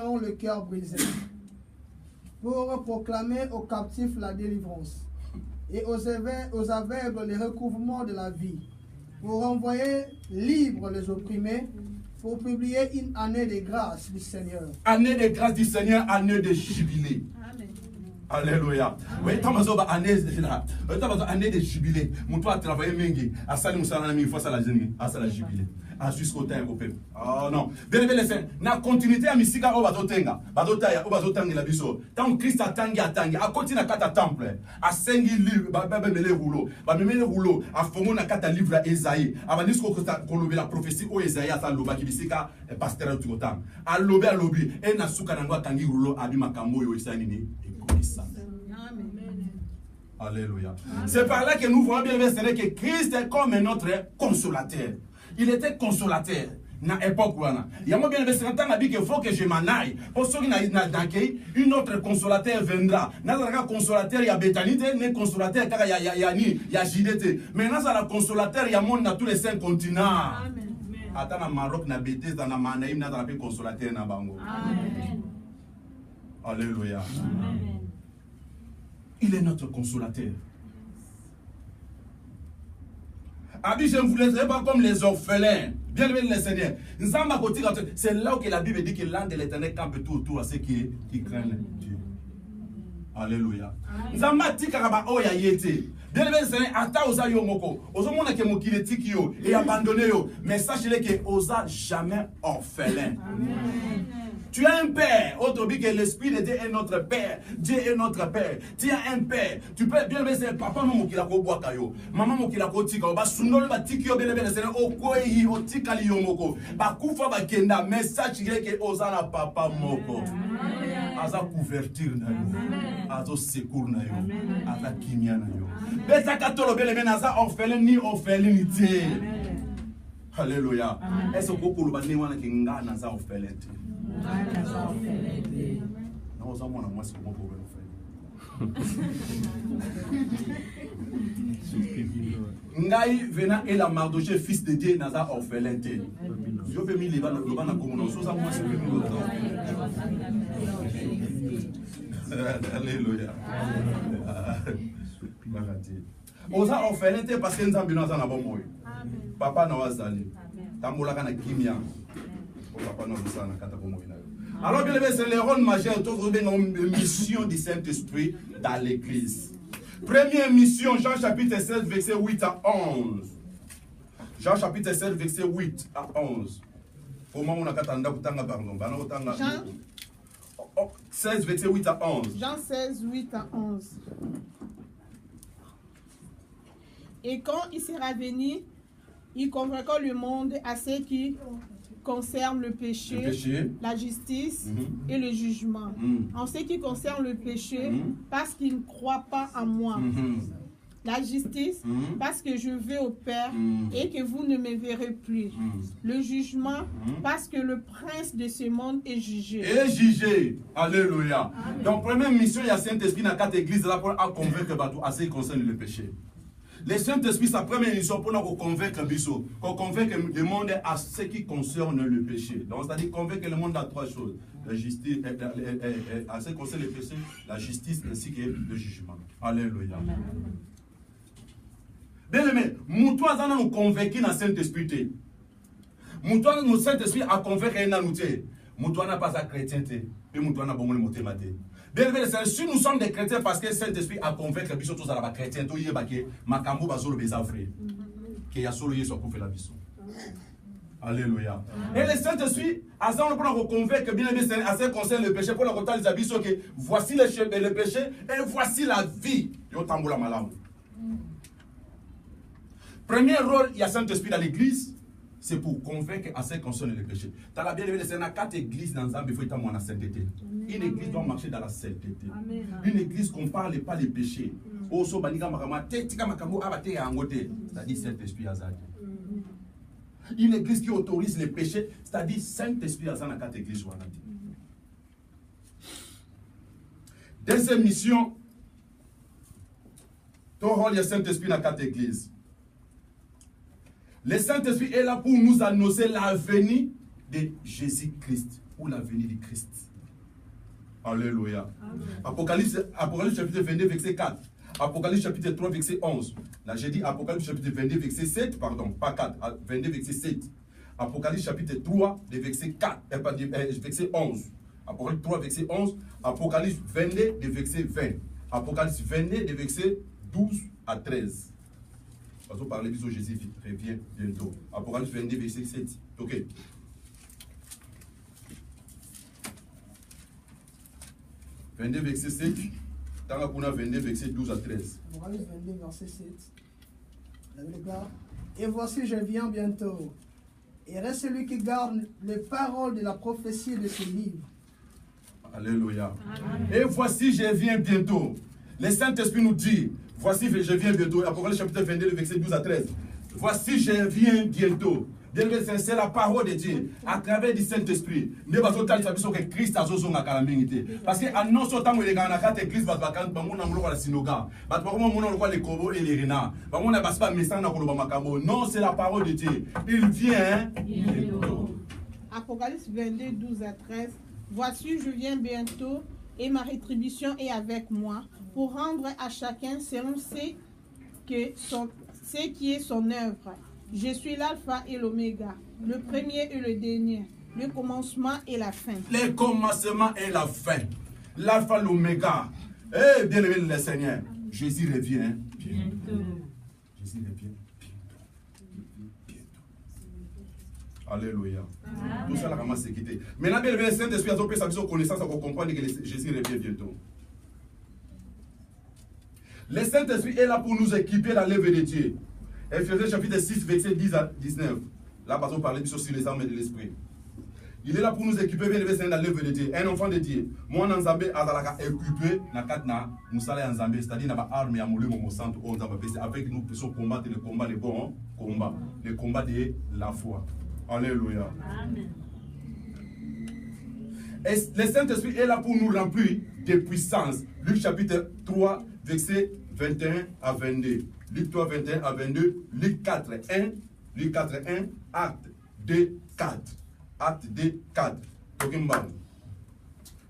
ont le cœur brisé, pour proclamer aux captifs la délivrance et aux aveugles le recouvrement de la vie, pour renvoyer libres les opprimés, pour publier une année de grâce du Seigneur. Année de grâce du Seigneur, année de jubilé. Amen. Alléluia. Oui, tu as année de jubilé. Mon toi a travaillé mengi, à ça nous salons une fois ça la jubilé, à ça la jubilé. Jusqu'au temps européen. Oh non. Bien, bien, bien, na continuité à misika au bazotenga, bazotaya, au bazotangi la biso. Tant Christ a tangi, a continué à kata temple, a sengi livre, babemele rouleau, babemele rouleau, a fongo na kata livre à Esaïe, a banisco kolobe la prophétie au Esaïe à sa loba qui bisika pasteur tout temps. A lobe a lobi, et na suka nangwa tangi rouleau, a bimakambo yo isanini, et comme ça. Alléluia. C'est par là que nous voyons bien que Christ est comme notre consolateur. Il était consolateur. Na époque il y a bien qu'il faut que je m'en aille. Pour ceux qui une autre consolateur viendra. N'a consolateur il y a Béthanité, mais consolateur car il y a JDT. Maintenant ça la consolateur il y a monde dans tous les 5 continents. Amen. Attends na Maroc na Bété dans na Manaïm na la consolateur na bango. Amen. Alléluia. Amen. Il est notre consolateur. Abi, je ne vous laisserai pas comme les orphelins. Bien aimé le Seigneur. C'est là que la Bible dit que l'âme de l'Éternel campe tout autour à ceux qui craignent Dieu. Alléluia. Nzamba tikaraba oya yete. Bien aimé le Seigneur, ata osa yo moko. Oso mona ke mokile tiki yo et abandonné yo. Mais sachez-le que osa jamais orphelin. Amen. Tu as un père, autre dit que l'esprit de Dieu est notre père. Dieu est notre père. Tu as un père. Tu peux bien aimer papa maman qui l'a ko boaka yo. Maman qui l'a ko tika ba sunolo ba tiki yo bien aimer c'est o koyi o tika li yo moko. Ba kufa ba kenda message que ozana papa moko. Aza couverture na yo. Azo secours na yo. Aza kimia na yo. Beta katolo bien aimer aza orphelin ni orphelinité. Alléluia. Est-ce que vous pouvez dire que nga na za orphelin? Non, ça, moi, c'est comment pour le faire. Ngai venant et la Mardoché, fils de Dieu, n'a orphelin. Je vais mis les balles dans la commune. Ça, moi, c'est alléluia. Osa orphelin parce que nous avons besoin d'un bon mot. Papa n'a pas zali. Tambola kana kimia. Papa n'a pas zali. Alors, bien aimé, c'est le rôle majeur de mission du Saint-Esprit dans l'Église. Première mission, Jean chapitre 16, verset 8 à 11. Jean chapitre 16, verset 8 à 11. Jean 16, verset 8 à 11. Jean 16, 8 à 11. Et quand il sera venu, il convaincra le monde à ce qui concerne le péché, la justice et le jugement. En ce qui concerne le péché, parce qu'il ne croit pas en moi. La justice, parce que je vais au Père et que vous ne me verrez plus. Le jugement, parce que le prince de ce monde est jugé. Est jugé. Alléluia. Donc, première mission, il y a Saint-Esprit dans 4 églises là pour convaincre à ce qui concerne le péché. Le Saint-Esprit, sa première mission pour nous convaincre le monde à ce qui concerne le péché. Donc, c'est-à-dire convaincre le monde à 3 choses. La justice, à ce qui concerne le péché, la justice ainsi que le jugement. Alléluia. Bien aimé, nous nous convaincre dans le Saint-Esprit. Nous Saint-Esprit a convaincre un outil. Nous n'a pas sa chrétienté. Et nous n'a pas bon moté. Bien aimé, si nous sommes des chrétiens parce que le Saint-Esprit a convaincre les tous à la chrétien, tout y est baqué, makambo bazolo bezafré. Que ya solo yeso ko fait la biso. Alléluia. Et le Saint-Esprit a ça on pour convaincre bien aimé à ce qui concerne le péché pour le retard les abisso que voici le péché et voici la vie. Yo tambola malam. Premier rôle, il y a Saint-Esprit dans l'église. C'est pour convaincre à ce qui concerne le péché. Tu as bien vu, il y a 4 églises dans Zambie, il faut être dans la sainteté. Une église doit marcher dans la sainteté. Une église qu'on ne parle pas les péchés. C'est-à-dire Saint-Esprit Azad. Une église qui autorise les péchés, c'est-à-dire Saint-Esprit Azad dans 4 églises. Deuxième mission, ton rôle, il y a Saint-Esprit dans 4 églises. Le Saint-Esprit est là pour nous annoncer la venue de Jésus-Christ. pour la venue du Christ. Alléluia. Apocalypse chapitre 22, verset 4. Apocalypse chapitre 3, verset 11. Là, j'ai dit Apocalypse chapitre 22, verset 7, pardon, pas 4, 22, verset 7. Apocalypse chapitre 3, verset 4, verset 11. Apocalypse 3, verset 11. Apocalypse 22, verset 20. Apocalypse 22, verset 12 à 13. Parce qu'on parlait de Jésus revient bientôt. Apocalypse 22, verset 7. Ok. « 22 verset 7, tant qu'on a 22 verset 12 à 13. » Apocalypse 22 verset 7. La Bible déclare, « Et voici, je viens bientôt. Et reste celui qui garde les paroles de la prophétie de ce livre. » Alléluia. Amen. Et voici, je viens bientôt. Le Saint-Esprit nous dit, voici, je viens bientôt. Apocalypse chapitre 22, verset 12 à 13. Voici, je viens bientôt. C'est la parole de Dieu à travers du Saint-Esprit. Ne pas autant que Christ a zozo na calamité. Parce que à non autant que les gars na carte Christ va vacances, ba mona ngolo la synagogue. Ba ba mona ngolo les kobo et les renards. Ba mona ba pas message na koloba makambo. Non, c'est la parole de Dieu. Il vient. Apocalypse 22, 12 à 13. Voici, je viens bientôt et ma rétribution est avec moi pour rendre à chacun selon ce qui est son œuvre. Je suis l'alpha et l'oméga, le premier et le dernier, le commencement et la fin. Le commencement et la fin. L'alpha, l'oméga. Eh, bien aimé le Seigneur, Jésus revient bientôt. Jésus revient bientôt. Alléluia. Tout ça, la maman s'est quittée. Maintenant, bien aimé le Saint-Esprit a pris sa connaissance pour comprendre que Jésus revient bientôt. Le Saint-Esprit est là pour nous équiper dans l'œuvre de Dieu. Ephésiens chapitre 6, verset 10 à 19. Là, parce qu'on parlait sur les armes de l'esprit. Il est là pour nous équiper dans l'œuvre de Dieu. Un enfant de Dieu. Moi, en Zambé, a équipé, c'est-à-dire dans l'arme et à mouler mon centre, avec nous puissions combattre le combat, le bon combat, le combat de la foi. Alléluia. Amen. Et le Saint-Esprit est là pour nous remplir de puissance. Luc chapitre 3, verset 21 à 22. Luc 3, 21 à 22, Luc 4, 1, Luc 4, 1, Acte 2, 4. Acte 2, 4.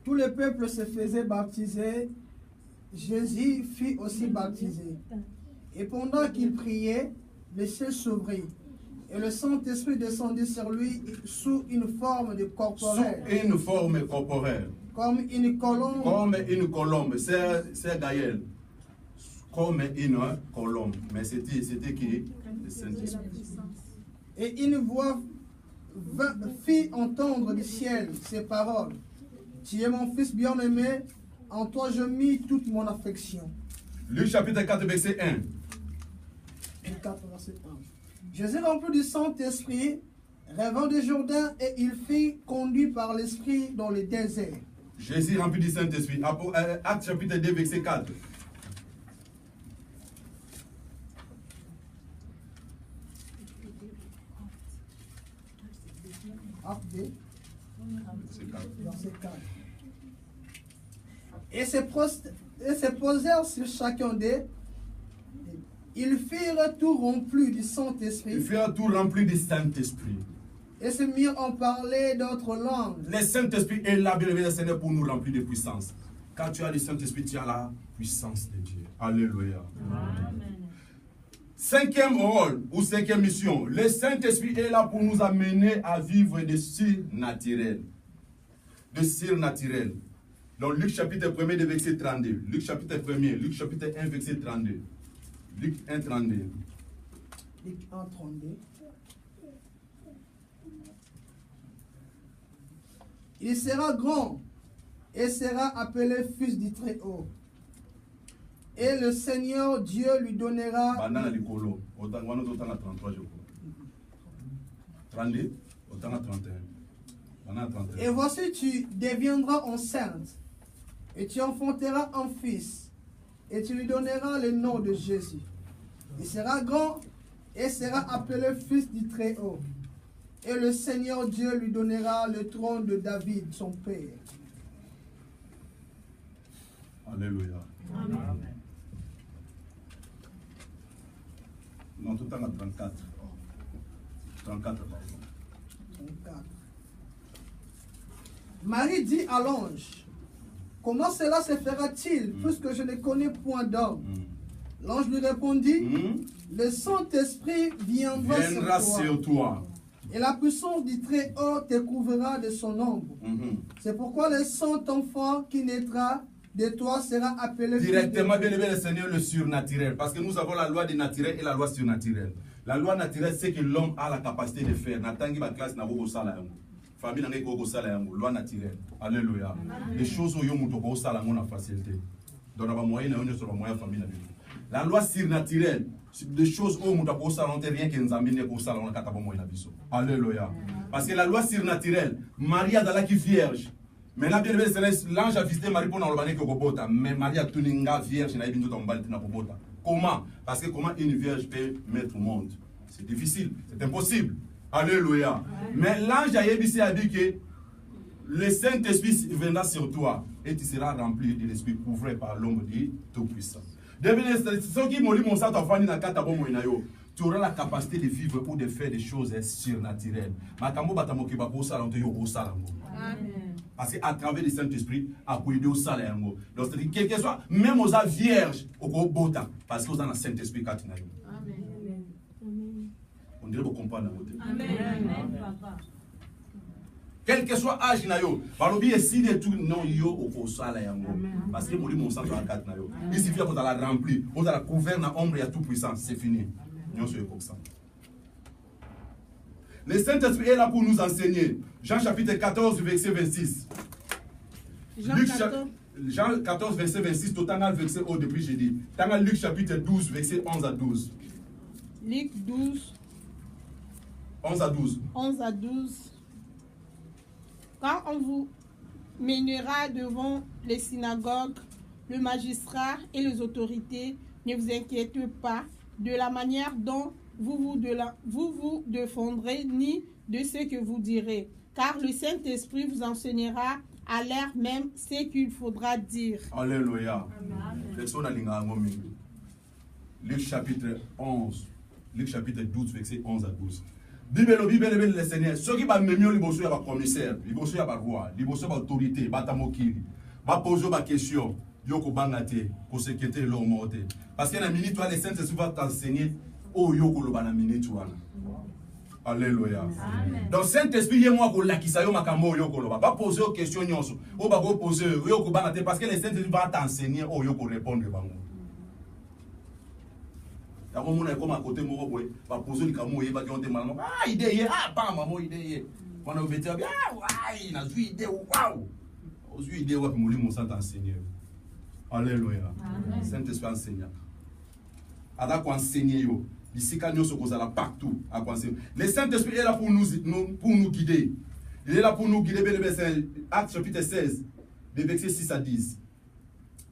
Tout le peuple se faisait baptiser. Jésus fut aussi baptisé. Et pendant qu'il priait, le ciel s'ouvrit. Et le Saint-Esprit descendit sur lui sous une forme de corporelle. Sous une forme corporelle. Comme une colombe. Comme une colombe. C'est Gaël. Comme une colombe. Mais c'était qui? Le Saint-Esprit. Et une voix fit entendre du ciel ces paroles. Tu es mon fils bien-aimé, en toi je mis toute mon affection. Luc chapitre 4, verset 1. Luc 4, verset 1. Jésus rempli du Saint-Esprit, rêvant du Jourdain, et il fut conduit par l'Esprit dans le désert. Jésus rempli du Saint-Esprit. Acte chapitre 2, verset 4. Acte 2, verset 4. Et se posèrent sur chacun d'eux. Ils firent tout rempli du Saint-Esprit. Ils firent tout rempli du Saint-Esprit. Et se mirent en parler d'autres langues. Le Saint-Esprit est là, bien évidemment, Seigneur, pour nous remplir de puissance. Quand tu as le Saint-Esprit, tu as la puissance de Dieu. Alléluia. Amen. Cinquième rôle ou cinquième mission. Le Saint-Esprit est là pour nous amener à vivre de surnaturel. De surnaturel. Donc Luc chapitre 1 de verset 32. Luc chapitre 1, Luc chapitre 1 verset 32. Luc 1, 32. Luc 1, 32. Il sera grand et sera appelé fils du Très-Haut. Et le Seigneur Dieu lui donnera... 32, et voici, tu deviendras enceinte, et tu enfanteras un fils, et tu lui donneras le nom de Jésus. Il sera grand et sera appelé fils du Très-Haut. Et le Seigneur Dieu lui donnera le trône de David, son père. Alléluia. Amen. Non, tout le temps à 34. 34, pardon. 34. Marie dit à l'ange, comment cela se fera-t-il, puisque je ne connais point d'homme? L'ange lui répondit, le Saint-Esprit viendra sur toi. Et la puissance du Très-Haut te couvrira de son ombre. C'est pourquoi le Saint-Enfant qui naîtra de toi sera appelé... Directement, bien aimé le Seigneur, le surnaturel. Parce que nous avons la loi du naturel et la loi surnaturelle. La loi naturelle, c'est que l'homme a la capacité de faire. Natangi ba classe na gogo sala yango. Famille na gogo sala yango. Loi naturelle. Alléluia. Les choses où yomu toko sala yango na facilité. Donc na ba moyen na yon sur la moyen famille na biso. La loi surnaturelle, des choses où on toko sala on te rien que nzambi ne ko sala on kata ba moyen na biso. Alléluia. Parce que la loi surnaturelle, Marie a qui vierge. Maintenant, bien aimé, l'ange a visité Marie pour n'enlever que Kobota. Mais Marie a tenu une vierge, n'a pas de comment? Parce que comment une vierge peut mettre au monde? C'est difficile, c'est impossible. Alléluia. Mais l'ange a dit que le Saint-Esprit viendra sur toi et tu seras rempli de l'Esprit couvert par l'ombre du Tout-Puissant. Ceux qui m'ont dit mon sang, tu auras la capacité de vivre ou de faire des choses surnaturelles. Parce qu'à travers le Saint-Esprit, à aider au salaire. Donc, c'est-à-dire, quel que soit, même aux vierges, au bota, parce que vous avez le Saint-Esprit. Amen. On dirait que vous comprenez. Amen. Quel que soit l'âge, il y a si des trucs non au salaire. Parce que mon sang dans la carte. Il suffit que vous allez la remplir, vous allez la couvrir dans l'ombre et tout puissant. C'est fini. Nous sommes comme ça. Le Saint-Esprit est là pour nous enseigner. Jean chapitre 14, verset 26. Jean 14, verset 26, tout le verset haut depuis j'ai dit. Luc chapitre 12, verset 11 à 12. Luc 12. 11 à 12. 11 à 12. Quand on vous mènera devant les synagogues, le magistrat et les autorités, ne vous inquiétez pas de la manière dont vous vous défendrez ni de ce que vous direz, car le Saint-Esprit vous enseignera à l'air même ce qu'il faudra dire. Alléluia. Luc chapitre 11, Luc chapitre 12, verset 11 à 12. Bible, le Seigneur, ceux qui vont mieux, ils vont sur le commissaire, ils vont sur le roi, ils vont sur l'autorité, ils vont poser des questions, ils vont bangate, pour sécurité leur mort. Parce que la minute, le Saint-Esprit va t'enseigner. Oh, yoko lo bana minute wana. Alléluia. Donc Saint-Esprit y moi ko lakisa yo makambo yoko lo ba poser aux questions nyonso. O ba ko poser yoko bana te parce que le Saint-Esprit va t'enseigner oh yoko répondre bango. Ta ko mona ko ma côté moko boy ba poser likamo ye ba jonte malamo. Ah idée ye ah pas maman idée ye. Wana o vetia ah ouais na zui idée waouh. O zui idée wa pimuli mon saint enseigner. Alléluia. Saint-Esprit enseignant. Ada ko enseigner yo. Partout. Le Saint-Esprit est là pour nous guider. Il est là pour nous guider. Actes chapitre 16, des versets 6 à 10.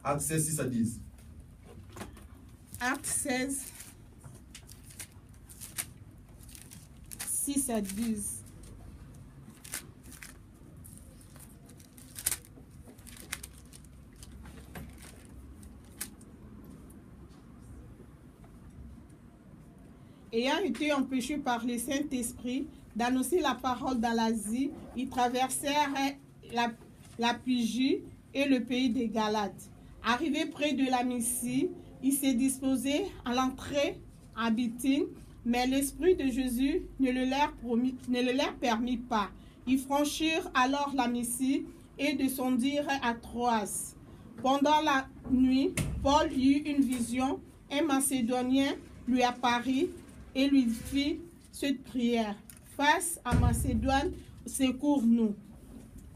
Actes 16, 6 à 10. Actes 16, 6 à 10. Ayant été empêchés par le Saint-Esprit d'annoncer la parole dans l'Asie, ils traversèrent la Phrygie et le pays des Galates. Arrivés près de la Mysie, ils se disposaient à l'entrée à Bithynie, mais l'Esprit de Jésus ne le leur permit pas. Ils franchirent alors la Mysie et descendirent à Troas. Pendant la nuit, Paul eut une vision. Un Macédonien lui apparut et lui fit cette prière. Face à Macédoine, secours-nous.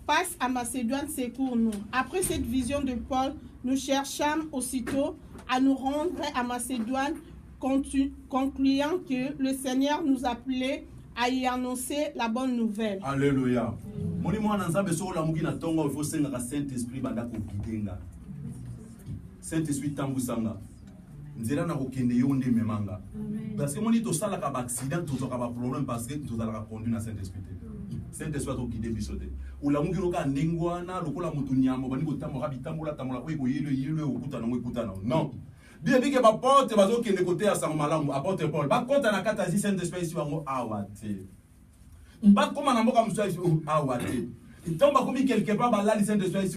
Face à Macédoine, secours-nous. Après cette vision de Paul, nous cherchâmes aussitôt à nous rendre à Macédoine, concluant que le Seigneur nous appelait à y annoncer la bonne nouvelle. Alléluia. Saint-Esprit tambusanga. Nzela na kokende yo nde memanga. Parce que moni to sala ka accident to ka ba problème parce que to za la conduire na Saint-Esprit. Saint-Esprit to guider bisote. Ula mungiro ka ndengwana lokola mutu nyambo bani ko tamora bitambula tamula ko yelo okuta na okuta na. Non. Bien que ba porte bazo kende côté à Samalamu apôtre Paul. Ba kota na kata Saint-Esprit si wango awate. Ba koma na mboka mswa awate. Il tombe comme quelque part, là, les Saint-Esprit.